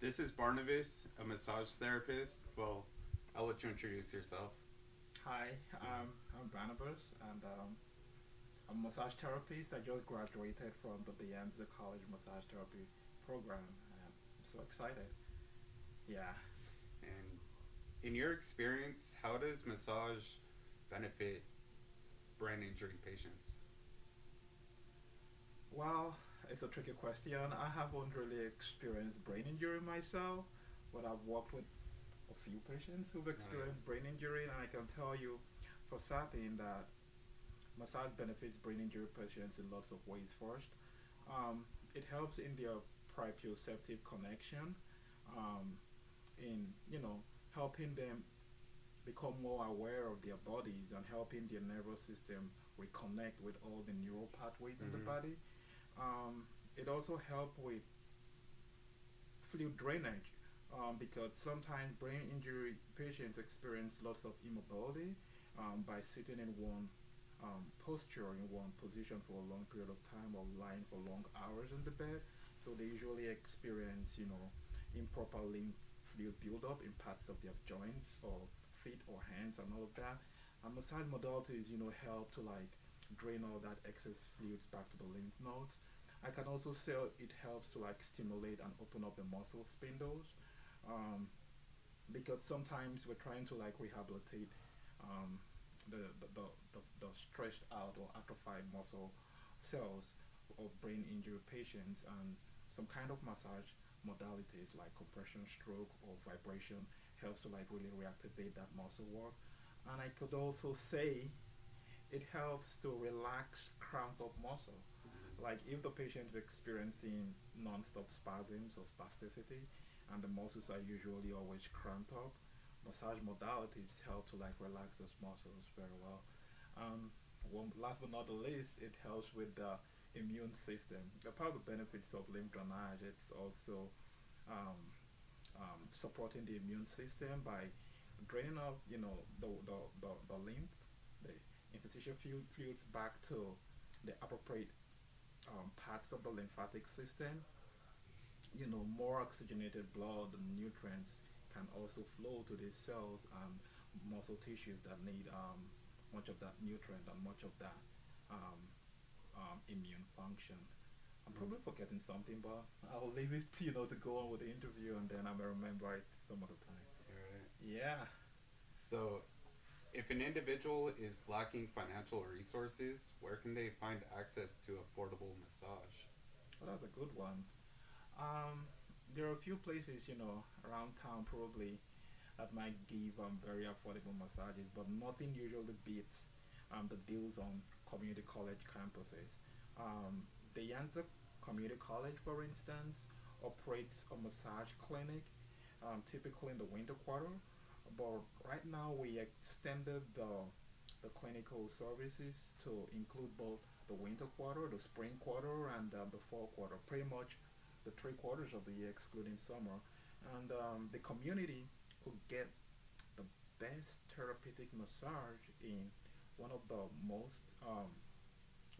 This is Barnabas, a massage therapist. Well, I'll let you introduce yourself. Hi, I'm Barnabas, and I'm a massage therapist. I just graduated from the De Anza College Massage Therapy program, and I'm so excited. Yeah. And in your experience, how does massage benefit brain injury patients? Well, it's a tricky question. I haven't really experienced brain injury myself, but I've worked with a few patients who've Oh, yeah. experienced brain injury, and I can tell you for certain that massage benefits brain injury patients in lots of ways. First, it helps in their proprioceptive connection, um, in helping them become more aware of their bodies and helping their nervous system reconnect with all the neural pathways in the Mm-hmm. body. It also helps with fluid drainage, because sometimes brain injury patients experience lots of immobility by sitting in one posture, in one position for a long period of time, or lying for long hours in the bed. So they usually experience, improper lymph fluid buildup in parts of their joints or feet or hands and all of that. And massage modalities, help to like drain all that excess fluids back to the lymph nodes. I can also say it helps to like stimulate and open up the muscle spindles, um, because sometimes we're trying to like rehabilitate um, the stretched out or atrophied muscle cells of brain injury patients, and some kind of massage modalities like compression stroke or vibration helps to like really reactivate that muscle work. And I could also say it helps to relax cramped up muscle. Like if the patient is experiencing non-stop spasms or spasticity, and the muscles are usually always cramped up, massage modalities help to like relax those muscles very well. Um, Last but not the least, it helps with the immune system. The part of the benefits of lymph drainage, it's also um, supporting the immune system by draining off, the lymph, the interstitial fluids back to the appropriate parts of the lymphatic system. More oxygenated blood and nutrients can also flow to these cells and muscle tissues that need much of that nutrient and much of that um, immune function. I'm Mm-hmm. probably forgetting something, but I'll leave it, to go on with the interview, and then I may remember it some other time. All right. Yeah, So, if an individual is lacking financial resources, where can they find access to affordable massage? well, that's a good one. Um, there are a few places, around town probably that might give very affordable massages, but nothing usually beats the deals on community college campuses. The Yanza Community College, for instance, operates a massage clinic, typically in the winter quarter. But right now, we extended the clinical services to include both the winter quarter, the spring quarter, and the fall quarter. Pretty much the 3 quarters of the year, excluding summer. And the community could get the best therapeutic massage in one of the most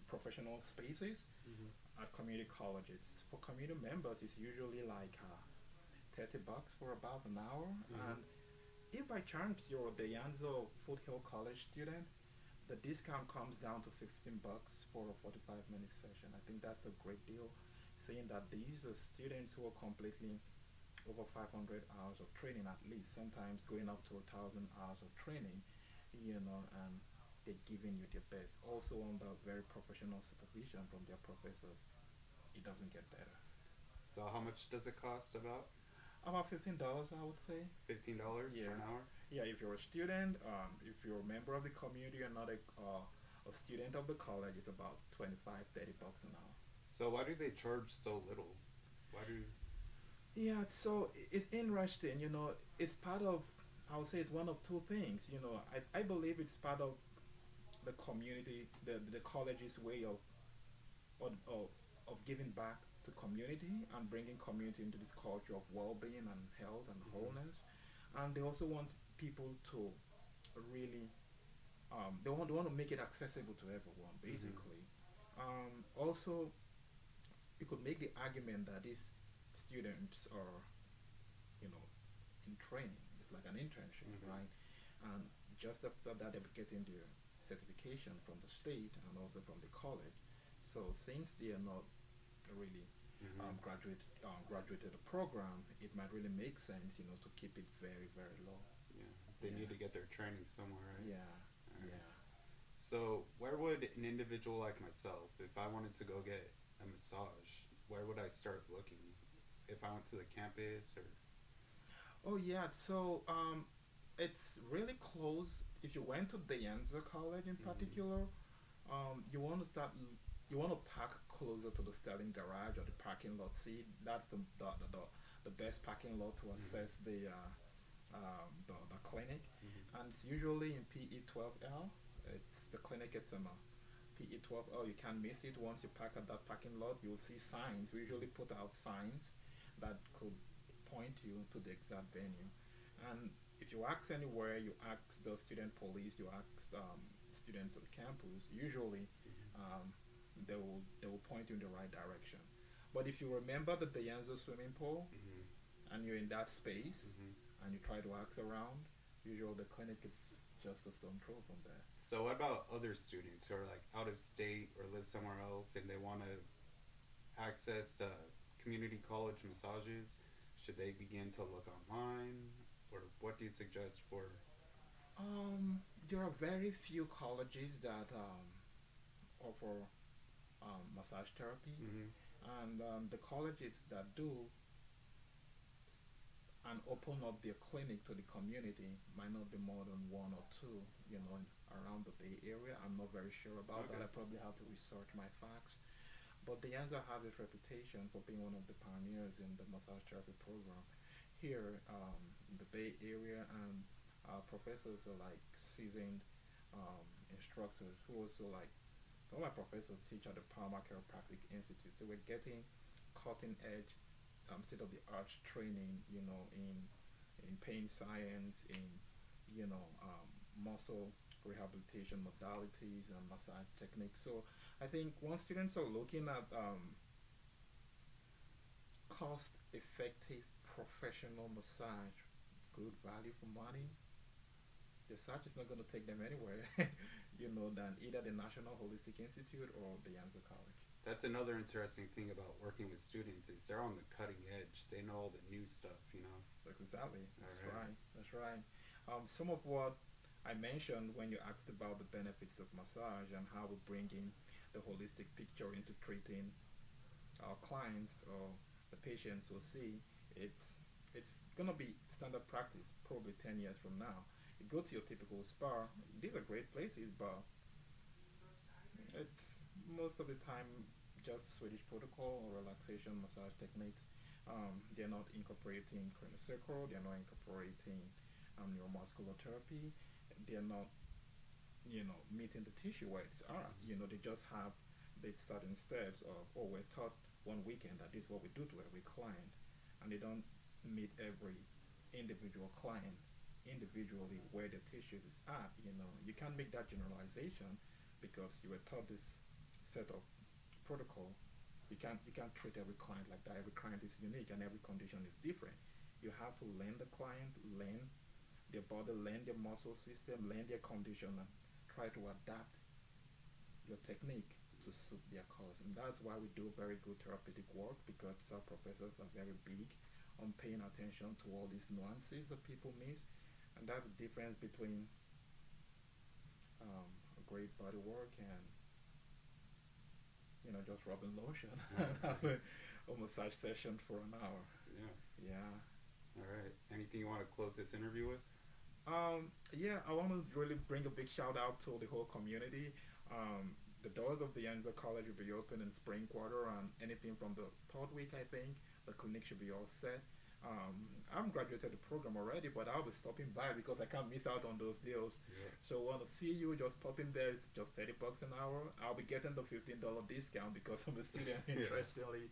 professional spaces Mm-hmm. at community colleges. For community members, it's usually like $30 for about an hour. Mm-hmm. And if by chance you're a De Anzo Foothill College student, the discount comes down to $15 for a 45-minute session. I think that's a great deal, saying that these are students who are completely over 500 hours of training at least, sometimes going up to 1,000 hours of training, and they're giving you their best. Also under very professional supervision from their professors. It doesn't get better. So, how much does it cost about? About $15, I would say. $15 for Yeah, an hour? yeah. If you're a student, if you're a member of the community and not a student of the college, it's about 25, $30 an hour. So, why do they charge so little? Why do. Yeah, so it's interesting. It's part of. I would say it's one of two things. I believe it's part of the community, the college's way of giving back to community and bringing community into this culture of well-being and health and Mm-hmm. wholeness. And they also want people to really, they want to make it accessible to everyone, Mm-hmm. basically. Also, you could make the argument that these students are you know, in training. It's like an internship, Mm-hmm. right? And just after that, they'll be getting their certification from the state and also from the college. So since they are not really Mm-hmm. graduated the program, it might really make sense, to keep it very very low. Yeah. They Yeah, need to get their training somewhere, right? yeah, All right. yeah. So, where would an individual like myself, if I wanted to go get a massage, where would I start looking? If I went to the campus or. Oh yeah. So it's really close. If you went to De Anza College in Mm-hmm. particular, you want to start. You want to park closer to the Sterling garage or the parking lot. See, that's the best parking lot to Mm-hmm. access the clinic, Mm-hmm. and it's usually in PE 12L. It's the clinic. It's in PE 12L. You can't miss it. Once you park at that parking lot, you'll see signs. We usually put out signs that could point you to the exact venue. And if you ask anywhere, you ask the student police, you ask students at the campus. Usually, Mm-hmm. they will point you in the right direction. But if you remember the Dayanzo swimming pool Mm-hmm. and you're in that space Mm-hmm. and you try to ask around, usually the clinic is just a stone throw from there. So, what about other students who are like out of state or live somewhere else and they want to access community college massages? Should they begin to look online, or what do you suggest for? There are very few colleges that offer massage therapy, Mm-hmm. and the colleges that do and open up their clinic to the community might not be more than one or two, around the Bay Area. I'm not very sure about that. Okay. I probably have to research my facts. But De Anza has its reputation for being one of the pioneers in the massage therapy program here in the Bay Area, and professors are like seasoned instructors who also like some of my professors teach at the Palmer Chiropractic Institute. So we're getting cutting edge, state of the art training, in pain science, in muscle rehabilitation modalities and massage techniques. So I think once students are looking at cost effective professional massage, good value for money, the search is not going to take them anywhere, than either the National Holistic Institute or the Yanza College. That's another interesting thing about working with students is they're on the cutting edge. They know all the new stuff, you know. Exactly. All That's right. right. That's right. Some of what I mentioned when you asked about the benefits of massage and how we bring in the holistic picture into treating our clients or the patients we'll see, it's gonna be standard practice probably 10 years from now. You go to your typical spa; these are great places, but it's most of the time just Swedish protocol or relaxation massage techniques. They're not incorporating craniosacral. They're not incorporating neuromuscular therapy. They're not, meeting the tissue where it's at. They just have these certain steps of, oh, we're taught one weekend that this is what we do to every client, and they don't meet every individual client individually where the tissues is at. You can't make that generalization because you were taught this set of protocol. You can't treat every client like that. Every client is unique and every condition is different. You have to learn the client, learn their body, learn their muscle system, learn their condition, and try to adapt your technique to suit their cause. And that's why we do very good therapeutic work, because our professors are very big on paying attention to all these nuances that people miss. And that's the difference between a great body work and just rubbing lotion and have a massage session for an hour. Yeah. Yeah. All right. Anything you want to close this interview with? Yeah, I want to really bring a big shout out to the whole community. The doors of the Yanza College will be open in spring quarter, and anything from the third week, I think, the clinic should be all set. I'm graduated the program already, but I'll be stopping by because I can't miss out on those deals. Yeah. So want to see you? Just pop in there. It's just $30 an hour. I'll be getting the $15 discount because I'm a student. Yeah. Interestingly,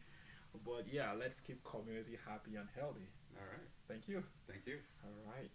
but yeah, let's keep community happy and healthy. All right. Thank you. Thank you. All right.